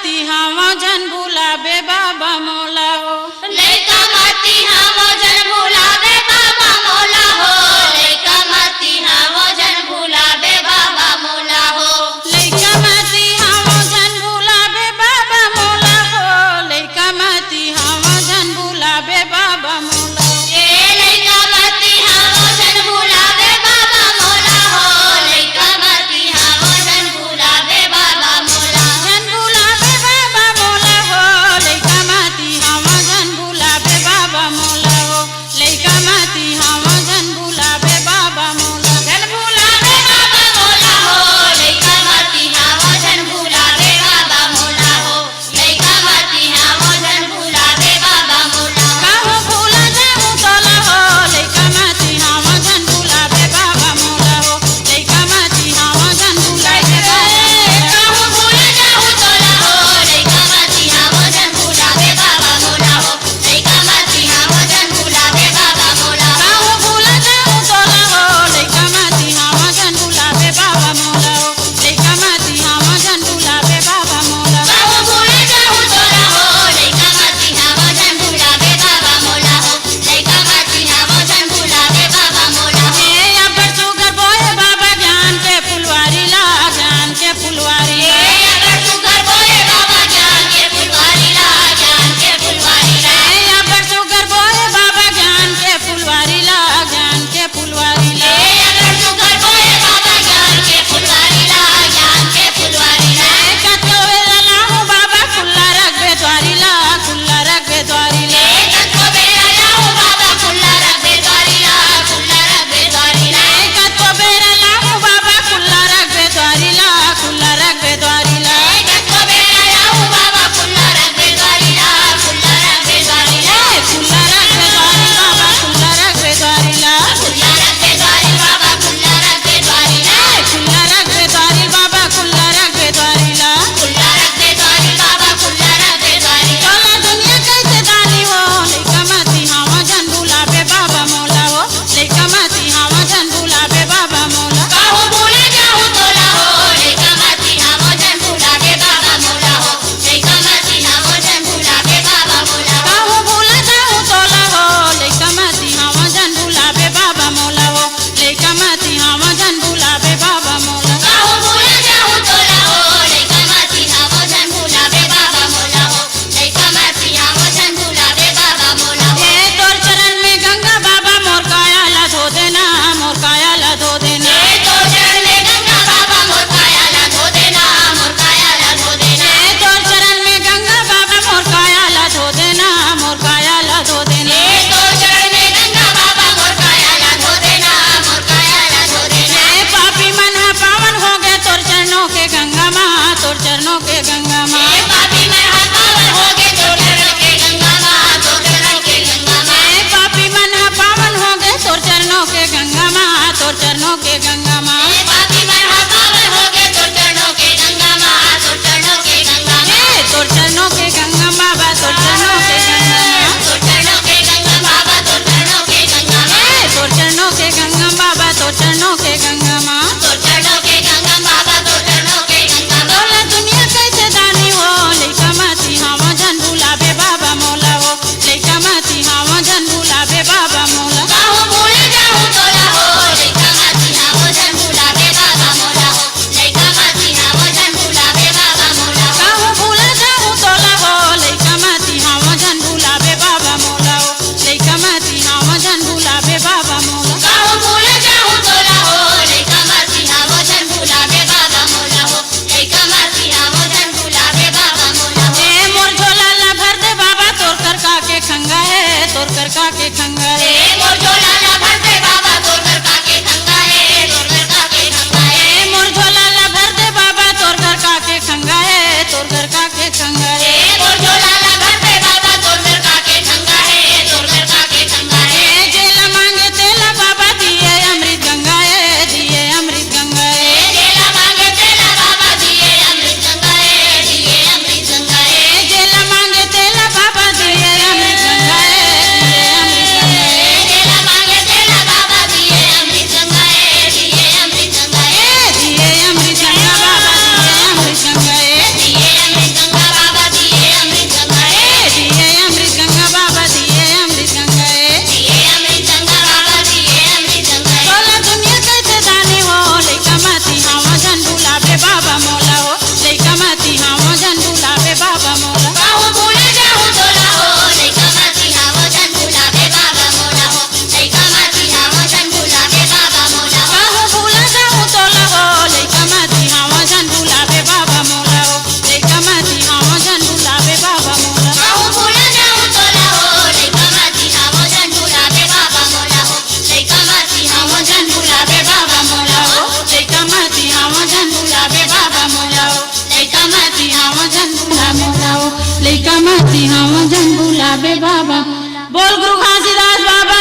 माती हम जन भुलावे बाबा मोला हो। लइका माती हम जन भुलावे बाबा मोला हो। लइका माती हम जन भुलावे बाबा मोला हो। लइका माती हम जन भुलावे बाबा मोला हो। लइका माती हम जन भुलावे बाबा मोला हो। ए लइका माती हम जन भुलावे बाबा मोला हो। लइका माती हम जन भुलावे बाबा मोला जन भुलावे बाबा मोला हो। लइका माती हम जन भुलावे बाबा मोला हो। लइका माती हम जन भुलावे बाबा मोला जन भुलावे बाबा मोला हो। लइका माती हम जन भुलावे बाबा मोला हो। लइका माती हम जन भुलावे बाबा मोला काहू भूला जाऊं तोला हो। लइका माती हम जन भुलावे बाबा मोला हो। लइका माती हम जन भुलावे काहू भूल जाऊं तोला हो। लइका माती हम जन भुलावे बाबा मोला हो। लइका माती हम जन भुलावे बाबा मोला काहू भूला जाऊं तोला हो। लइका माती हम जन भुलावे बाबा मोला हो। लइका माती हम जन भुलावे बाबा मोला काहू भूल जाऊं तोला हो। लइका माती हम जन भुलावे बाबा मोला हो। लइका माती हम जन भुलावे बाबा मोला हो। ए अबर सुगर बोए बाबा ज्ञान के फुलवारी ला ज्ञान के फुलवारी ए अगर तू कर बोए बाबा ज्ञान के फुलवारी ला ज्ञान के फुलवारी ला ए अबर सुगर बोए बाबा ज्ञान के फुलवारी ला ज्ञान के फुलवारी ला ए अगर तू कर बोए बाबा ज्ञान के फुलवारी ला ज्ञान के फुलवारी ला ए कतो वेला लाहू बाबा खुल्ला रखबे द्वारी ला खुल्ला रखबे द्वारी ला ए कतो बेरा लाऊं बाबा खुल्ला रखबे द्वारी ला खुल्ला रखबे द्वारी ला ए कतो बेरा लाहू बाबा खुल्ला रखबे द्वारी ला खुल्ला रखबे द्वारी ला ए कतो बेरा लाऊं बाबा खुल्ला रखबे द्वारी ला खुल्ला रखबे द्वारी ला ए खुल्ला रखबे द्वारी बाबा खुल्ला रखबे द्वारी ला खुल्ला रखबे द्वारी बाबा खुल्ला रखबे द्वारी ला ए खुल्ला रखबे द्वारी बाबा खुल्ला रखबे द्वारी ला खुल्ला रखबे द्वारी बाबा खुल्ला रखबे द्वारी ला चला दुनिया कैसे दानी हो। लइका माती हम जन भुलावे बाबा मोला हो। लइका माती हम जन भुलावे बाबा मोला काहू भूल जाऊं तोला हो। लइका माती हम जन भुलावे बाबा मोला हो। लइका माती हम जन भुलावे बाबा मोला काहू भूला जाऊं तोला हो। लइका माती हम जन भुलावे बाबा मोला हो। लइका माती हम जन भुलावे बाबा मोला काहू भूल जाऊं तोला हो। लइका माती हम जन भुलावे बाबा मोला हो। लइका माती हम जन भुलावे बाबा मोला हो। ए तोर चरण में गंगा बाबा मोर काया ला धो देना मोर काया ला धो देना ए तोर चरण में गंगा बाबा मोर काया ला धो देना मोर काया ला धो देना ए तोर चरण में गंगा बाबा मोर काया ला धो देना मोर काया ला धो देना ए तोर चरण में गंगा बाबा मोर काया ला धो देना मोर काया ला धो देना ए पापी मन है पावन हो गए तोर चरणों के गंगा माँ तोर चरणों के गंगा माँ ए पापी मन हा पावन हो गए तोर चरण के गंगा माँ तोर चरण के गंगा माँ ए पापी मन है पावन हो गए तोर चरणों के गंगा माँ तोर चरणों के गंगा माँ ए पापी मन हा पावन हो गए तोर चरणों के गंगा माँ तोर चरणों के गंगा माँ ए तोर चरणों के गंगा बाबा तोर चरणों के गंगा माँ तोर चरणों के गंगा बाबा तोर चरणों के गंगा माँ ए तोर चरणों के गंगा बाबा तोर चरणों के गंगा माँ तोर चरणों के गंगा बाबा तोर चरणों के गंगा माँ बोला दुनिया कैसे दानी हो। लइका माती हम जन भुलावे बाबा मोला हो। लइका माती हम जन भुलावे बाबा मोला काहू भूल जाऊं तोला हो। लइका माती हम जन माती हम जन भुलावे बाबा। बोल गुरु घासीदास बाबा